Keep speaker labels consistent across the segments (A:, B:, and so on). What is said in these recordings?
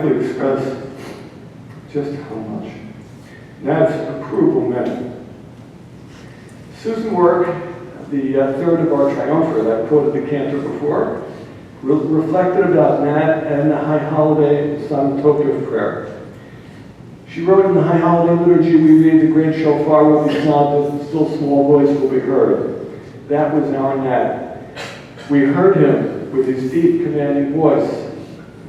A: adequately express just how much Nat's approval meant. Susan Work, the third of our triumvirate, I quoted the cantor before, reflected about Nat and the High Holiday Psalm Tokyo prayer. She wrote, in the High Holiday liturgy, we read, the great shofar will be sounded, the still small voice will be heard. That was our Nat. We heard him with his deep, commanding voice,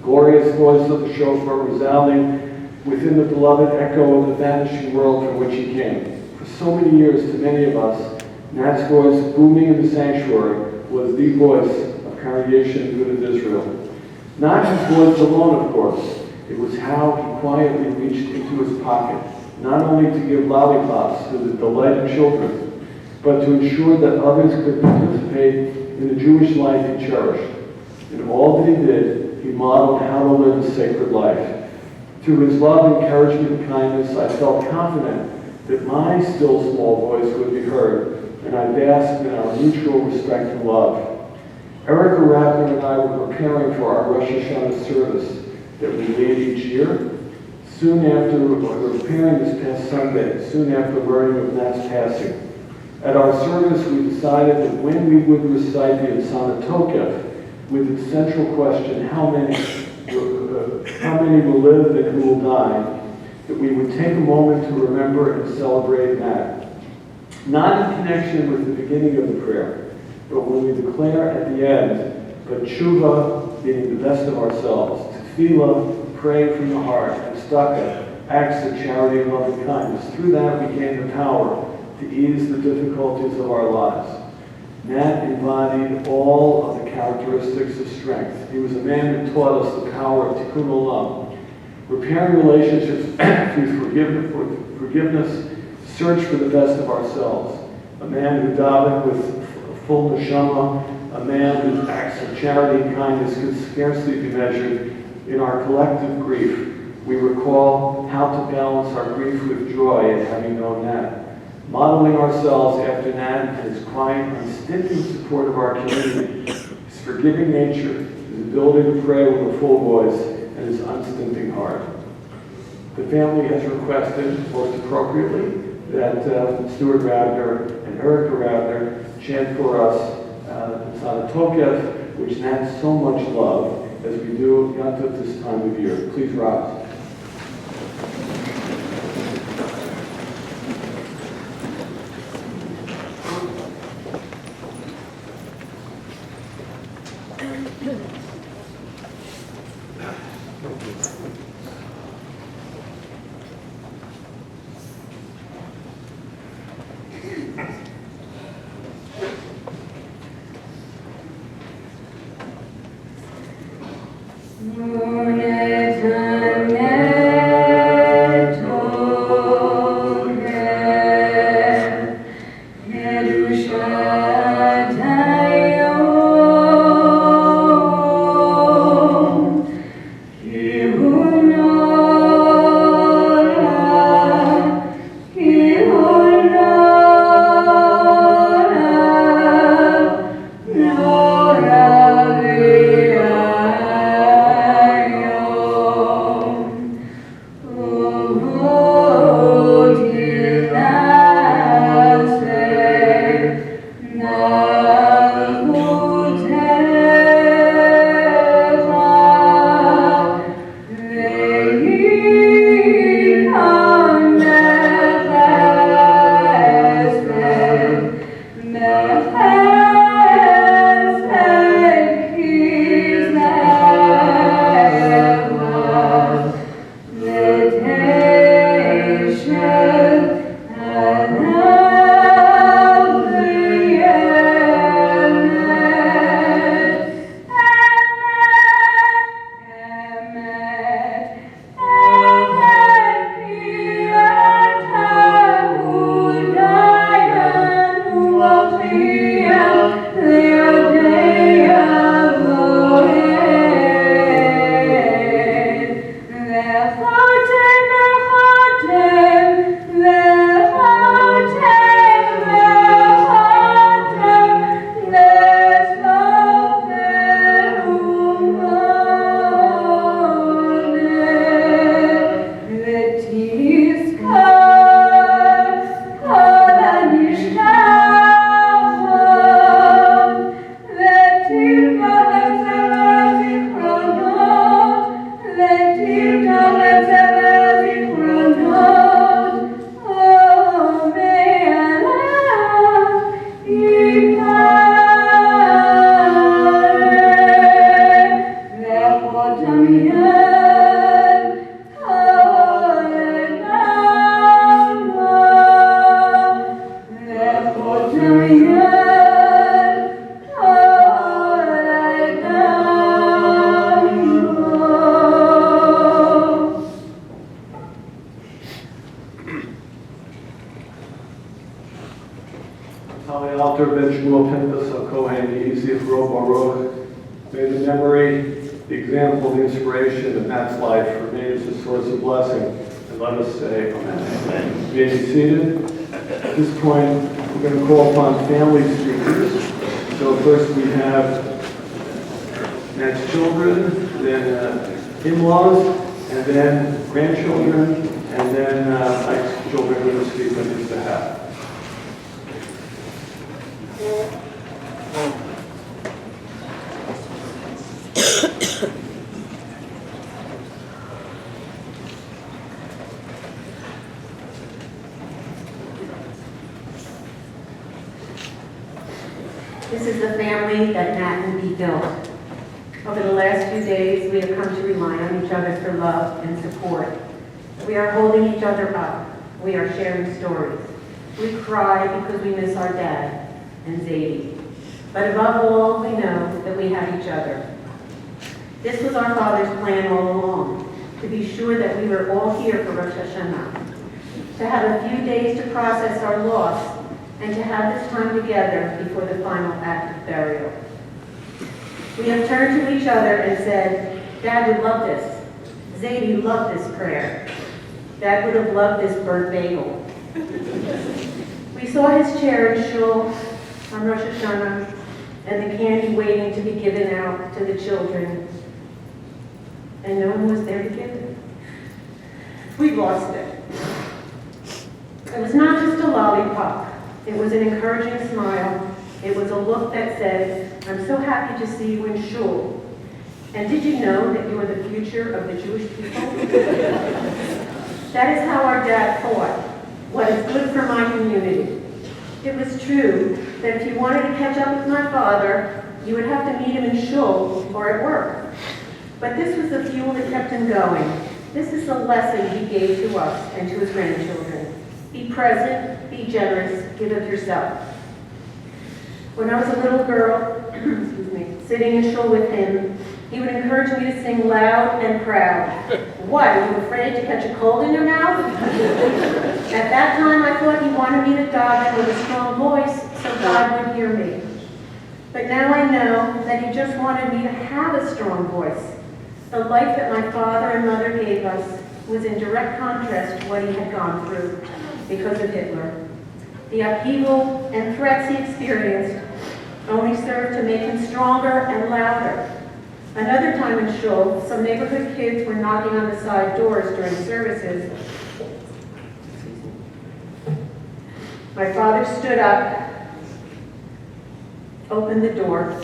A: glorious voice of the shofar resounding within the beloved echo of the vanishing world from which he came. For so many years, to many of us, Nat's voice, booming in the sanctuary, was the voice of Congregation Good of Israel. Not his voice alone, of course. It was how he quietly reached into his pocket, not only to give lollipops to the delighted children, but to ensure that others could participate in the Jewish life he cherished. In all that he did, he modeled how to live a sacred life. Through his love, encouragement, and kindness, I felt confident that my still small voice would be heard, and I basked in our mutual respect and love. Erica Radner and I were preparing for our Rosh Hashanah service that we lead each year. Soon after, we were preparing this past Sunday, soon after learning of Nat's passing. At our service, we decided that when we would recite the Asana Tokef, with its central question, how many will live and who will die, that we would take a moment to remember and celebrate Nat. Not in connection with the beginning of the prayer, but when we declare at the end, but tshuva, meaning the best of ourselves, tefillah, pray from the heart, and tzedakah, acts of charity and loving kindness. Through that we gain the power to ease the difficulties of our lives. Nat embodied all of the characteristics of strength. He was a man who taught us the power of tikkun olam, repairing relationships through forgiveness, search for the best of ourselves. A man who davened with full neshama, a man whose acts of charity and kindness could scarcely be measured. In our collective grief, we recall how to balance our grief with joy at having known Nat. Modeling ourselves after Nat and his quiet, unstinting support of our community, his forgiving nature, his ability to pray with a full voice, and his unstinting heart. The family has requested, most appropriately, that Stuart Radner and Erica Radner chant for us Asana Tokef, which Nat so much loved, as we do Yontif this time of year. Please rise. Yisroel Baruch. May the memory, the example, the inspiration of Matt's life remain as a source of blessing. And let us say amen. Amen. You may be seated. At this point, we're going to call upon family speakers. So first we have Matt's children, then in-laws, and then grandchildren, and then Mike's children will speak on his behalf.
B: This is the family that Matt and Dee built. Over the last few days, we have come to rely on each other for love and support. We are holding each other up. We are sharing stories. We cry because we miss our dad and Zadie. But above all, we know that we have each other. This was our Father's plan all along, to be sure that we were all here for Rosh Hashanah, to have a few days to process our loss, and to have this time together before the final act of burial. We have turned to each other and said, Dad would love this. Zadie loved this prayer. Dad would have loved this burnt bagel. We saw his chair in shul on Rosh Hashanah and the candy waiting to be given out to the children, and no one was there to give it. We lost it. It was not just a lollipop. It was an encouraging smile. It was a look that said, I'm so happy to see you in shul. And did you know that you are the future of the Jewish people? That is how our dad thought. What is good for my community? It was true that if you wanted to catch up with my father, you would have to meet him in shul or at work. But this was the fuel that kept him going. This is the lesson he gave to us and to his grandchildren. Be present, be generous, give of yourself. When I was a little girl, sitting in shul with him, he would encourage me to sing loud and proud. What, are you afraid to catch a cold in your mouth? At that time, I thought he wanted me to daven with a strong voice so God would hear me. But now I know that he just wanted me to have a strong voice. The life that my father and mother gave us was in direct contrast to what he had gone through because of Hitler. The upheaval and threats he experienced only served to make him stronger and louder. Another time in shul, some neighborhood kids were knocking on the side doors during services. My father stood up, opened the door,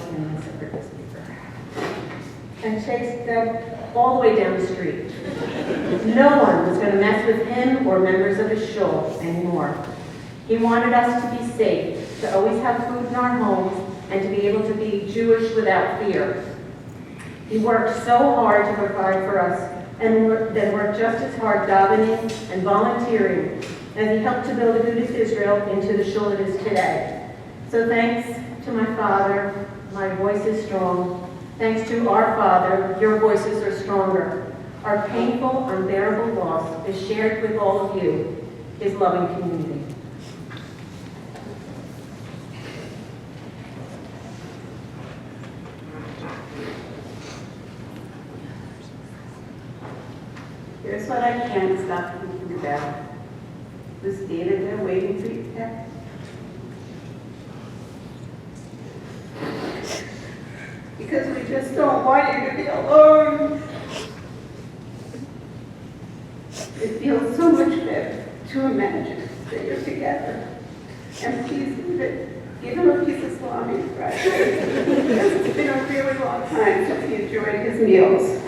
B: and chased them all the way down the street. No one was going to mess with him or members of his shul anymore. He wanted us to be safe, to always have food in our homes, and to be able to be Jewish without fear. He worked so hard to provide for us, and then worked just as hard davening and volunteering as he helped to build a Agudas Israel into the shul it is today. So thanks to my father, my voice is strong. Thanks to our Father, your voices are stronger. Our painful, unbearable loss is shared with all of you, his loving community. Here's what I can't stop thinking about. Was standing there waiting for you, Dad? Because we just don't want you to be alone. It feels so much better to imagine that you're together. And please give him a piece of salami Friday. Because it's been a really long time since he enjoyed his meals.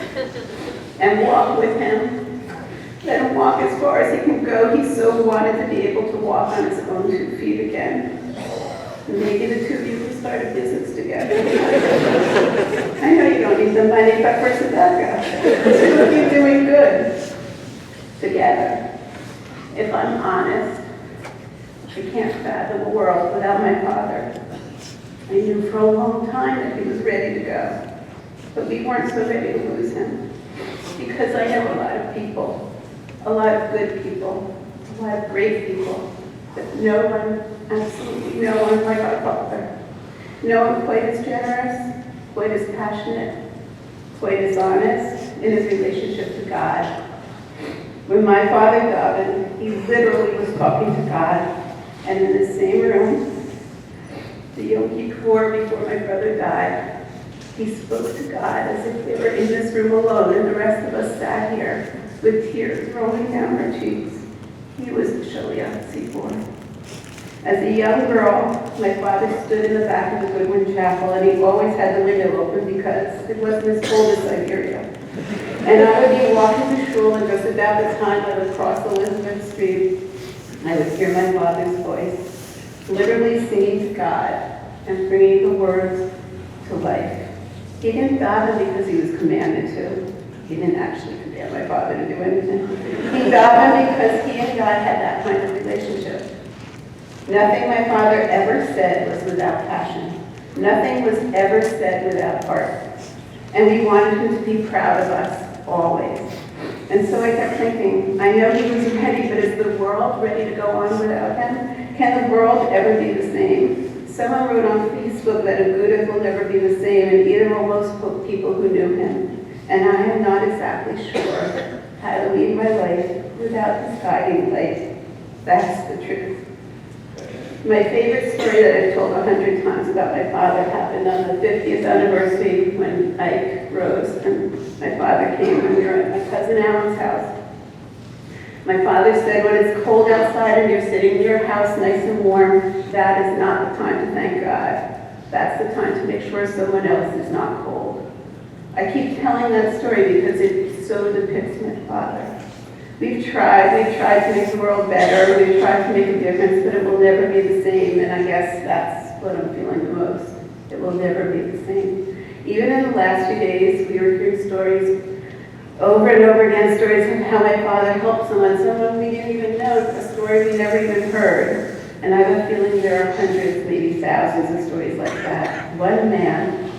B: And walk with him. Let him walk as far as he can go. He so wanted to be able to walk on his own 2 feet again. And maybe the two of you will start a business together. I know you don't need the money, but for tzedakah, the two of you doing good together. If I'm honest, I can't fathom a world without my father. I knew for a long time that he was ready to go, but we weren't so ready to lose him. Because I know a lot of people, a lot of good people, a lot of great people, but no one, absolutely no one like our father.
C: No one quite as generous, quite as passionate, quite as honest in his relationship to God. When my father died, he literally was talking to God, and in the same room, the Yom Kippur before my brother died, he spoke to God as if they were in this room alone, and the rest of us sat here with tears rolling down our cheeks. He was the Shaliach Tzibor. As a young girl, my father stood in the back of the Goodwin Chapel, and he always had the window open because it wasn't as cold as Siberia. And I would be walking to shul, and just about the time I would cross Elizabeth Street, I would hear my father's voice, literally singing to God and bringing the words to life. He didn't daven because he was commanded to. He didn't actually command my father to do anything. He davened because he and God had that kind of relationship. Nothing my father ever said was without passion. Nothing was ever said without heart. And we wanted him to be proud of us, always. And so I kept thinking, I know he was ready, but is the world ready to go on without him? Can the world ever be the same? Someone wrote on Facebook that a Buddha will never be the same, and either will most people who knew him. And I am not exactly sure how to lead my life without his guiding light. That's the truth. My favorite story that I've told 100 times about my father happened on the 50th anniversary when Ike rose and my father came, and we were at my cousin Alan's house. My father said, when it's cold outside and you're sitting in your house nice and warm, that is not the time to thank God. That's the time to make sure someone else is not cold. I keep telling that story because it so depicts my father. We've tried to make the world better, we've tried to make a difference, but it will never be the same, and I guess that's what I'm feeling the most. It will never be the same. Even in the last few days, we were hearing stories over and over again, stories of how my father helped someone we didn't even know, a story we never even heard. And I have a feeling there are hundreds, maybe thousands of stories like that. One man,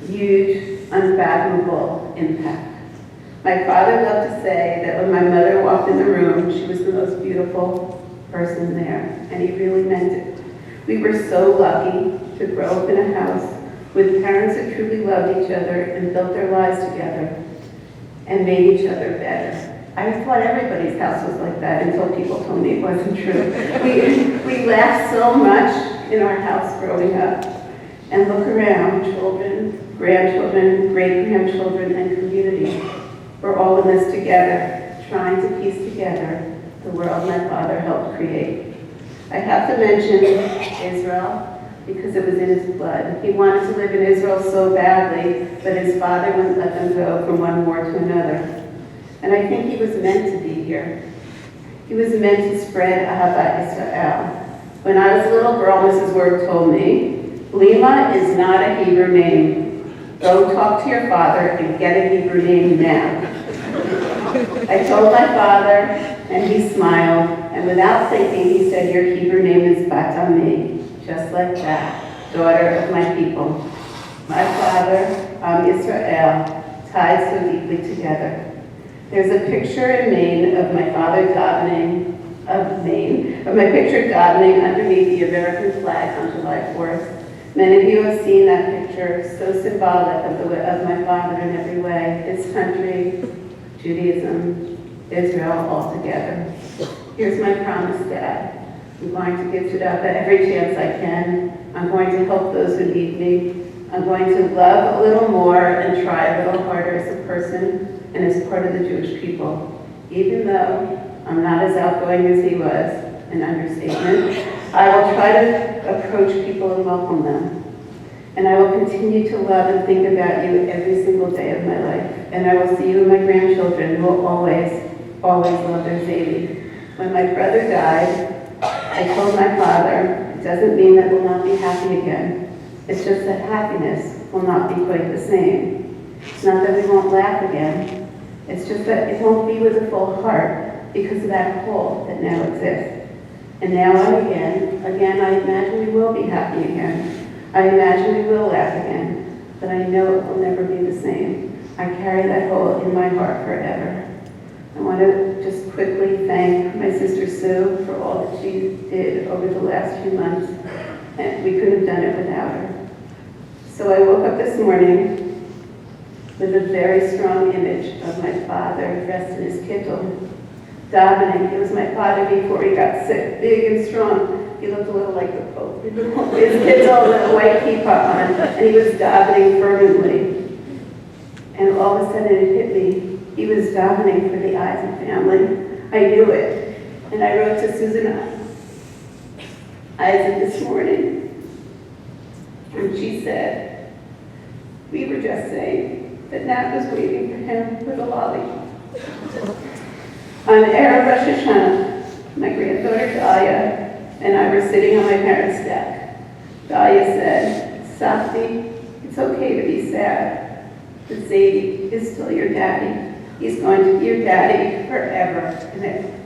C: huge, unfathomable impact. My father loved to say that when my mother walked in the room, she was the most beautiful person there, and he really meant it. We were so lucky to grow up in a house with parents who truly loved each other and built their lives together and made each other better. I thought everybody's house was like that until people told me it wasn't true. We laughed so much in our house growing up. And look around, children, grandchildren, great-grandchildren, and community. We're all in this together, trying to piece together the world my father helped create. I have to mention Israel because it was in his blood. He wanted to live in Israel so badly, but his father wouldn't let them go from one war to another. And I think he was meant to be here. He was meant to spread Ahavat Israel. When I was a little girl, Mrs. Word told me, Lima is not a Hebrew name. Go talk to your father and get a Hebrew name now. I told my father, and he smiled, and without thinking, he said, your Hebrew name is Bat-Ami, just like that, daughter of my people. My father, Israel, tied so deeply together. There's a picture in Maine of my father davening, of my picture davening underneath the American flag on July 4th. Many of you have seen that picture, so symbolic of my father in every way. His country, Judaism, Israel, all together. Here's my promise, Dad. I'm going to give tzedakah every chance I can. I'm going to help those who need me. I'm going to love a little more and try a little harder as a person and as part of the Jewish people. Even though I'm not as outgoing as he was, an understatement, I will try to approach people and welcome them. And I will continue to love and think about you every single day of my life. And I will see you and my grandchildren who will always, always love their Zadie. When my brother died, I told my father, it doesn't mean that we'll not be happy again. It's just that happiness will not be quite the same. It's not that we won't laugh again. It's just that it won't be with a full heart because of that hole that now exists. And now and again, I imagine we will be happy again. I imagine we will laugh again, but I know it will never be the same. I carry that hole in my heart forever. I want to just quickly thank my sister Sue for all that she did over the last few months, and we couldn't have done it without her. So I woke up this morning with a very strong image of my father dressed in his kittel, davening. It was my father before he got sick, big and strong. He looked a little like the Pope. His kittel with a white kippah on, and he was davening fervently. And all of a sudden it hit me. He was davening for the Eisen family. I knew it. And I wrote to Susan Eisen this morning. And she said, we were just saying that Nat was waiting for him with a lolly. On Erev Rosh Hashanah, my granddaughter Dahlia and I were sitting on my parents' deck. Dahlia said, Safti, it's okay to be sad, but Zadie is still your daddy. He's going to be your daddy forever and ever.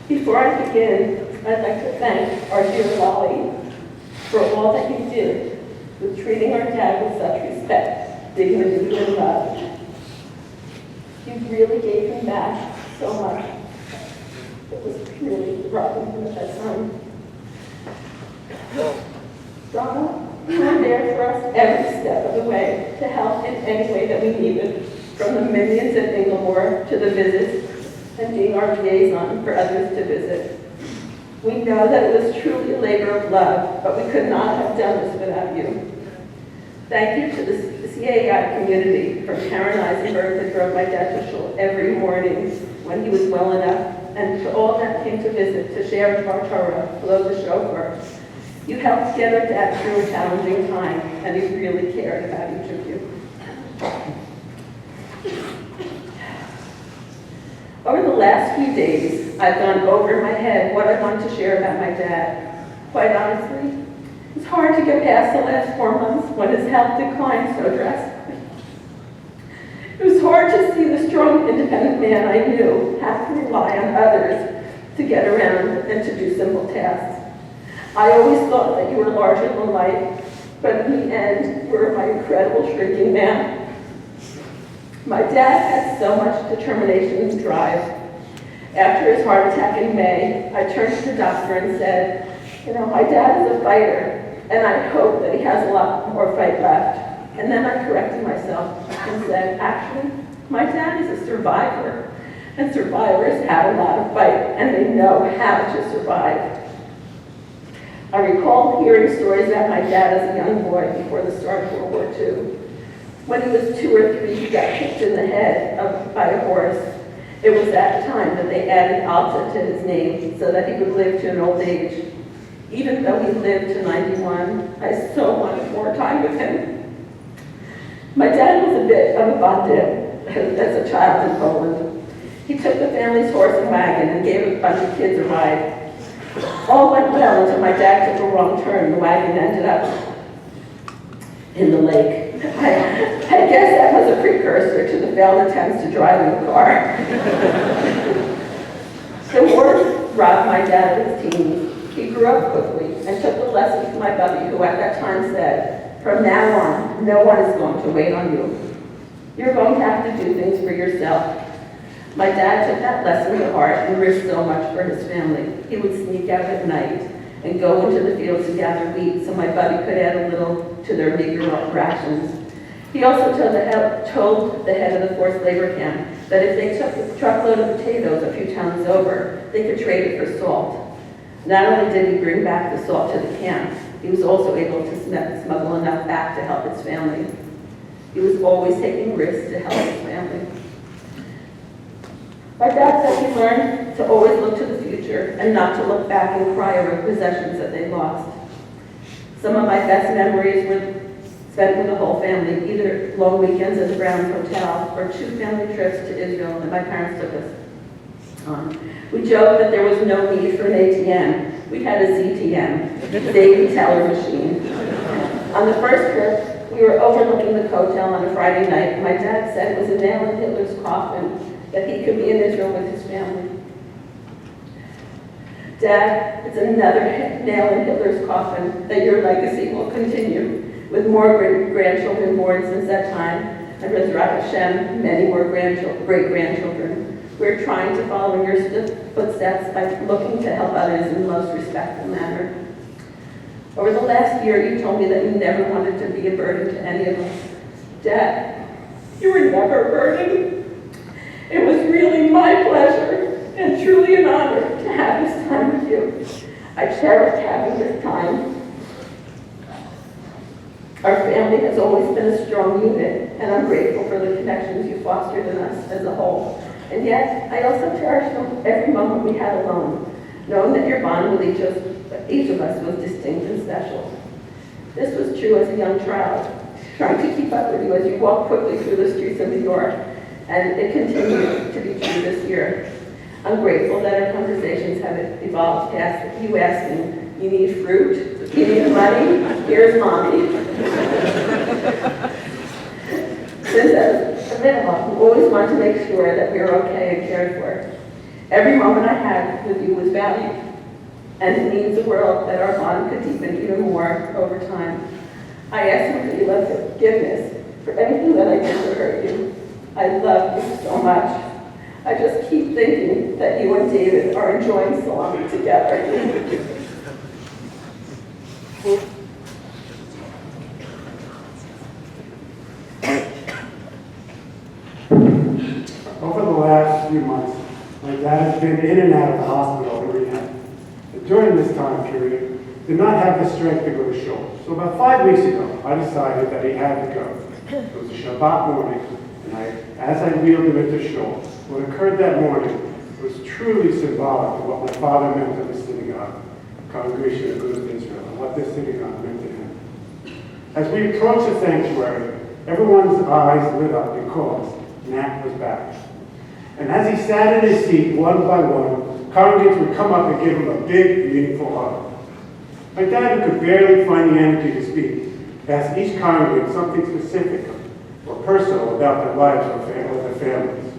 C: Before I begin, I'd like to thank our dear Lolly for all that he did with treating our dad with such respect, dignity, and love. You really gave him back so much. It was really robbing him at that time. Donna, you were there for us every step of the way to help in any way that we needed, from the minions at Inglemore to the visits and being our liaison for others to visit. We know that it was truly a labor of love, but we could not have done this without you. Thank you to the CAI community, from Karen Eisenberg that drove my dad to shul every morning when he was well enough, and to all that came to visit to share our Torah, blow the shofar. You helped get our dad through a challenging time, and he really cared about each of you. Over the last few days, I've gone over in my head what I want to share about my dad. Quite honestly, it's hard to get past the last 4 months when his health declined so drastically. It was hard to see the strong, independent man I knew have to rely on others to get around and to do simple tasks. I always thought that you were larger than life, but in the end, you were my incredible shrinking man. My dad had so much determination and drive. After his heart attack in May, I turned to the doctor and said, my dad is a fighter, and I hope that he has a lot more fight left. And then I corrected myself and said, actually, my dad is a survivor, and survivors have a lot of fight, and they know how to survive. I recall hearing stories about my dad as a young boy before the start of World War II. When he was 2 or 3, he got kicked in the head by a horse. It was at the time that they added Alta to his name so that he would live to an old age. Even though he lived to 91, I so wanted more time with him. My dad was a bit of a banditt as a child in Poland. He took the family's horse and wagon and gave a bunch of kids a ride. All went well until my dad took a wrong turn. The wagon ended up in the lake. I guess that was a precursor to the failed attempts to drive a car. The war robbed my dad of his teens. He grew up quickly and took the lesson from my buddy, who at that time said, from now on, no one is going to wait on you. You're going to have to do things for yourself. My dad took that lesson to heart and risked so much for his family. He would sneak out at night and go into the fields to gather wheat so my buddy could add a little to their meager rations. He also told the head of the forced labor camp that if they took a truckload of potatoes a few towns over, they could trade it for salt. Not only did he bring back the salt to the camp, he was also able to smuggle enough back to help his family. He was always taking risks to help his family. My dad said he learned to always look to the future and not to look back and cry over possessions that they lost. Some of my best memories were spent with the whole family, either long weekends at the Brown Hotel or 2 family trips to Israel that my parents took us on. We joked that there was no need for an ATM. We had a ZTM, daily teller machine. On the first trip, we were overlooking the hotel on a Friday night. My dad said it was a nail in Hitler's coffin that he could be in Israel with his family. Dad, it's another nail in Hitler's coffin that your legacy will continue, with more grandchildren born since that time, and with Rak Hashem, many more great-grandchildren. We're trying to follow in your footsteps by looking to help others in the most respectful manner. Over the last year, you told me that you never wanted to be a burden to any of us. Dad, you were never a burden. It was really my pleasure and truly an honor to have this time with you. I cherished having this time. Our family has always been a strong unit, and I'm grateful for the connections you fostered in us as a whole. And yet, I also cherish every moment we had alone, knowing that your bond with each of us was distinct and special. This was true as a young child, trying to keep up with you as you walked quickly through the streets of New York, and it continues to be true this year. I'm grateful that our conversations have evolved past you asking, you need fruit, you need money, here's mommy. Since as a minimum, we always want to make sure that we are okay and cared for. Every moment I had with you was valued, and it means the world that our bond could deepen even more over time. I ask you for your forgiveness for anything that I did to hurt you. I love you so much. I just keep thinking that you and David are enjoying salami together.
D: Over the last few months, my dad has been in and out of the hospital and rehab. And during this time period, did not have the strength to go to shul. So about 5 weeks ago, I decided that he had to go. It was a Shabbat morning, and as I wheeled him into shul, what occurred that morning was truly symbolic of what my father meant to the synagogue, congregation of Good of Israel, and what this synagogue meant to him. As we approached the sanctuary, everyone's eyes lit up because Nat was back. And as he sat in his seat, one by one, congregants would come up and give him a big, meaningful hug. My dad, who could barely find the energy to speak, asked each congregant something specific or personal about their lives or their families.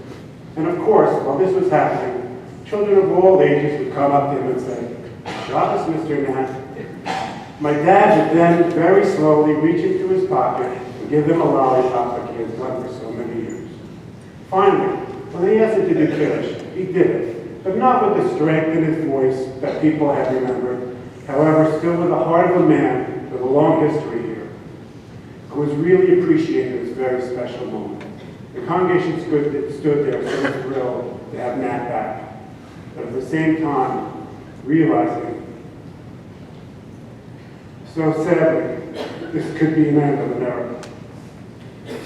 D: And of course, while this was happening, children of all ages would come up to him and say, "Shabbos, Mr. Nat." My dad would then very slowly reach into his pocket and give them a lollipop like he has done for so many years. Finally, when he asked him to do Kiddush, he did it, but not with the strength in his voice that people had remembered. However, still with the heart of a man with a long history here, who was really appreciating this very special moment. The congregation stood there so thrilled to have Nat back, but at the same time, realizing, so sadly, this could be an end of an era.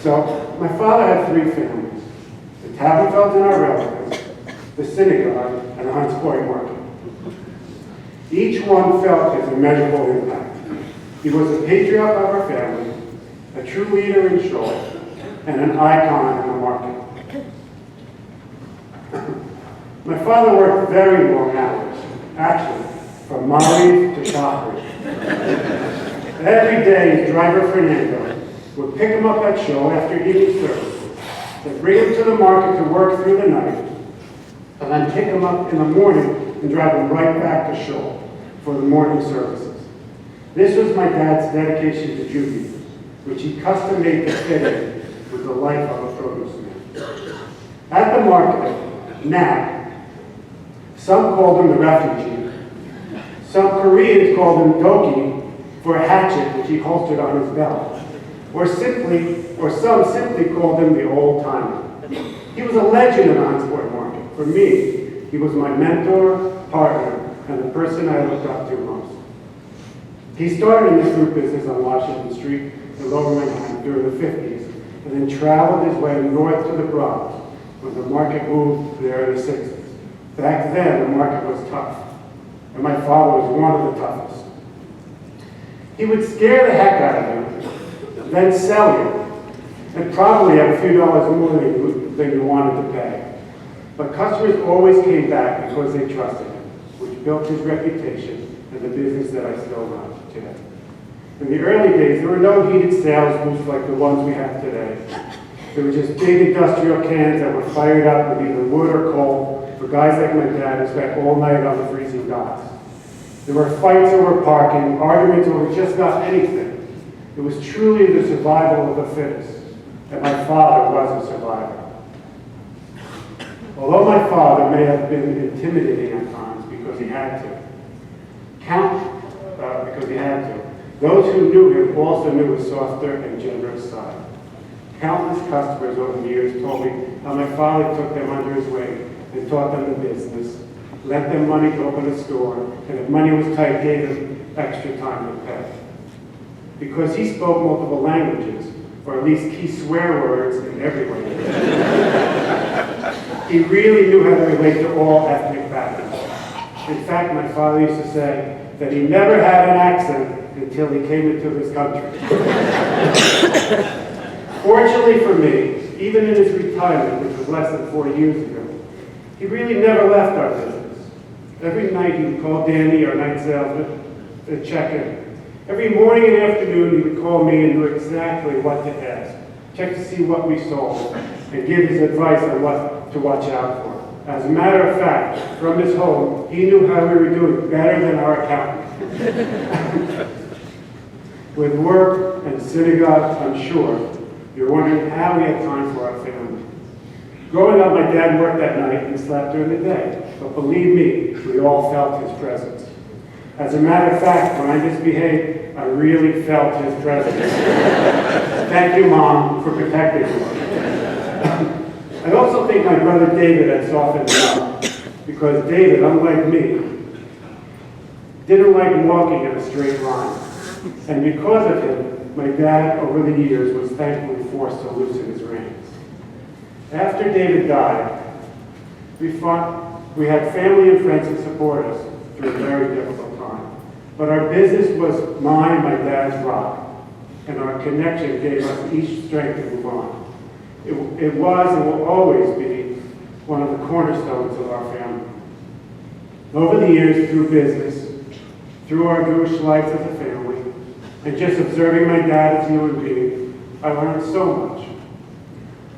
D: So, my father had 3 families: the Tabenfeld and our relatives, the synagogue, and the Hunts Point market. Each one felt his immeasurable impact. He was a patriarch of our family, a true leader in shul, and an icon in the market. My father worked very long hours, actually, from Maariv to Shachrit. Every day, his driver Fernando would pick him up at shul after evening services, and bring him to the market to work through the night, and then pick him up in the morning and drive him right back to shul for the morning services. This was my dad's dedication to Judaism, which he custom made to fit in with the life of a produce man. At the market, Nat, some called him the refugee, some Koreans called him Doki for a hatchet which he holstered on his belt, or some simply called him the old timer. He was a legend in the Hunts Point market. For me, he was my mentor, partner, and the person I looked up to most. He started in the fruit business on Washington Street in Lower Manhattan during the 50s, and then traveled his way north to the Bronx when the market moved there in the 60s. Back then, the market was tough, and my father was one of the toughest. He would scare the heck out of you, then sell you, and probably at a few dollars more than you wanted to pay. But customers always came back because they trusted him, which built his reputation and the business that I still run today. In the early days, there were no heated sales booths like the ones we have today. There were just big industrial cans that were fired up with either wood or coal for guys like my dad who spent all night on the freezing docks. There were fights over parking, arguments over just about anything. It was truly the survival of the fittest, and my father was a survivor. Although my father may have been intimidating at times because he had to, those who knew him also knew his softer and generous side. Countless customers over the years told me how my father took them under his wing and taught them the business, lent them money to open a store, and if money was tight, gave them extra time to pay. Because he spoke multiple languages, or at least key swear words in every language, he really knew how to relate to all ethnic backgrounds. In fact, my father used to say that he never had an accent until he came into this country. Fortunately for me, even in his retirement, which was less than 4 years ago, he really never left our business. Every night he would call Danny, our night salesman, to check in. Every morning and afternoon he would call me and knew exactly what to ask, check to see what we sold, and give his advice on what to watch out for. As a matter of fact, from his home, he knew how we were doing better than our accountant. With work and synagogue, I'm sure, you're wondering how we had time for our family. Growing up, my dad worked at night and slept during the day. But believe me, we all felt his presence. As a matter of fact, when I misbehaved, I really felt his presence. Thank you, Mom, for protecting me. I also think my brother David had softened me up, because David, unlike me, didn't like walking in a straight line. And because of him, my dad, over the years, was thankfully forced to loosen his reins. After David died, we had family and friends to support us through a very difficult time. But our business was mine, my dad's rock, and our connection gave us each strength to move on. It was and will always be one of the cornerstones of our family. Over the years, through business, through our Jewish life as a family, and just observing my dad as a human being, I learned so much.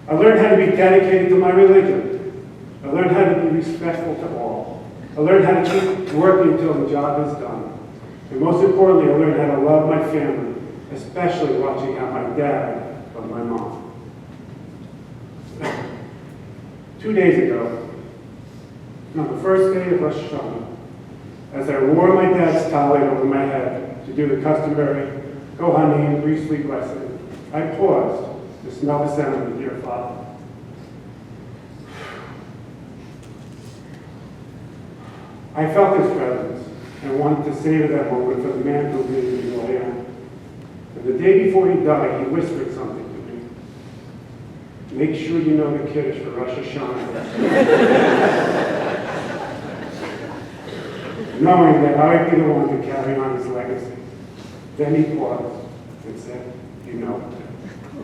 D: I learned how to be dedicated to my religion. I learned how to be respectful to all. I learned how to keep working until the job is done. And most importantly, I learned how to love my family, especially watching how my dad loved my mom. 2 days ago, on the first day of Rosh Hashanah, as I wore my dad's tallit over my head to do the customary Kohanim priestly blessing, I paused to smell the scent of the dear Father. I felt his presence and wanted to savor that moment for the man who made me who I am. And the day before he died, he whispered something to me. Make sure you know the Kiddush for Rosh Hashanah. Knowing that I'd be the one to carry on his legacy. Then he paused and said, you know it.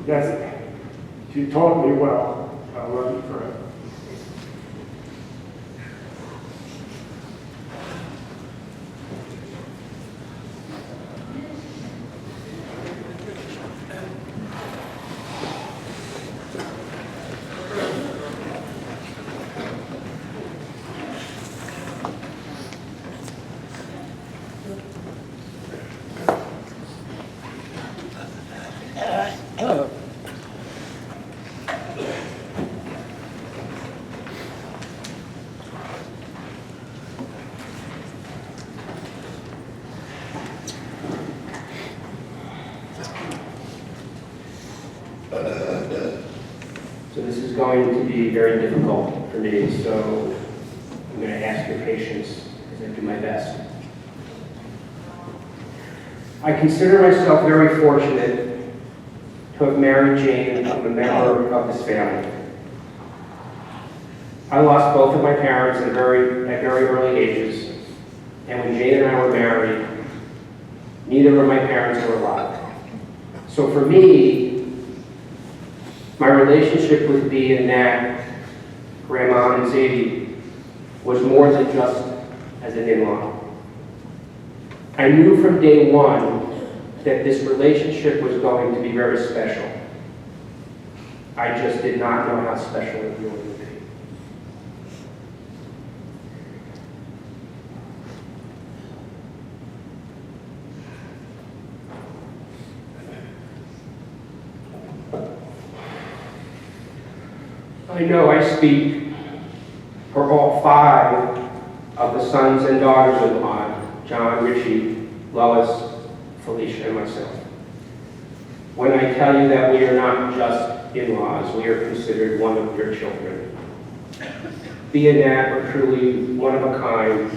D: Yes, you taught me well. I'll love you forever.
E: So this is going to be very difficult for me, so I'm going to ask your patience as I do my best. I consider myself very fortunate to have married Jane and become a member of this family. I lost both of my parents at very early ages, and when Jane and I were married, neither of my parents were alive. So for me, my relationship with Bea and Nat, Grandma and Zadie, was more than just as an in-law. I knew from day one that this relationship was going to be very special. I just did not know how special it really would be. I know I speak 5 of the sons and daughters-in-law, John, Richie, Lois, Felicia, and myself. When I tell you that we are not just in-laws, we are considered one of your children. Bea and Nat are truly one of a kind,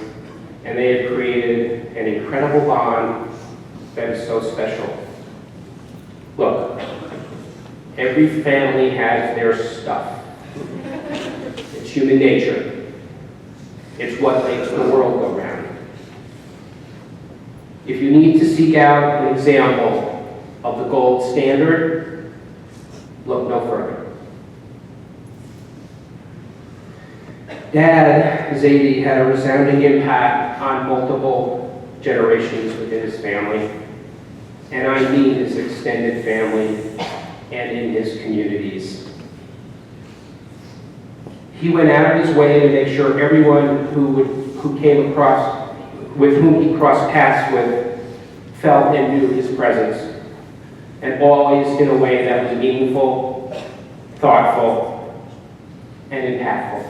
E: and they have created an incredible bond that is so special. Look, every family has their stuff. It's human nature. It's what makes the world go round. If you need to seek out an example of the gold standard, look no further. Dad, Zadie, had a resounding impact on multiple generations within his family, and I mean his extended family and in his communities. He went out of his way to make sure everyone who came across, with whom he crossed paths with, felt and knew his presence, and always in a way that was meaningful, thoughtful, and impactful.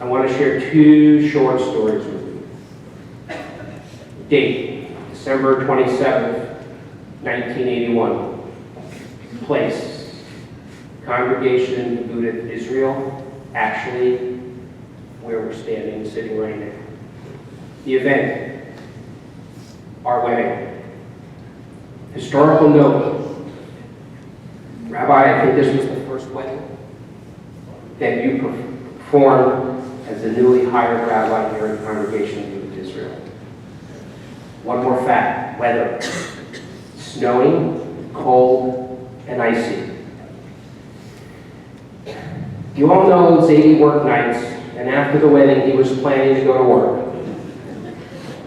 E: I want to share 2 short stories with you. Date, December 27th, 1981. Place, Congregation in Buddha, Israel, actually where we're standing, sitting right now. The event, our wedding. Historical note, Rabbi, I think this was the first wedding that you performed as the newly hired rabbi here in Congregation in Buddha, Israel. One more fact, weather. Snowing, cold, and icy. You all know Zadie worked nights, and after the wedding, he was planning to go to work.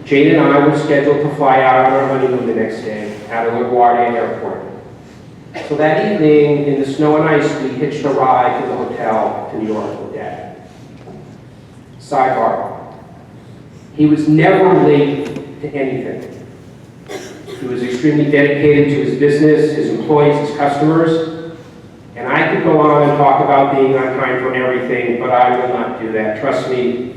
E: Jade and I were scheduled to fly out on our honeymoon the next day out of LaGuardia Airport. So that evening, in the snow and ice, we hitched a ride to the hotel to New York with Dad. Sidebar, he was never late to anything. He was extremely dedicated to his business, his employees, his customers, and I could go on and talk about being on time for everything, but I will not do that. Trust me,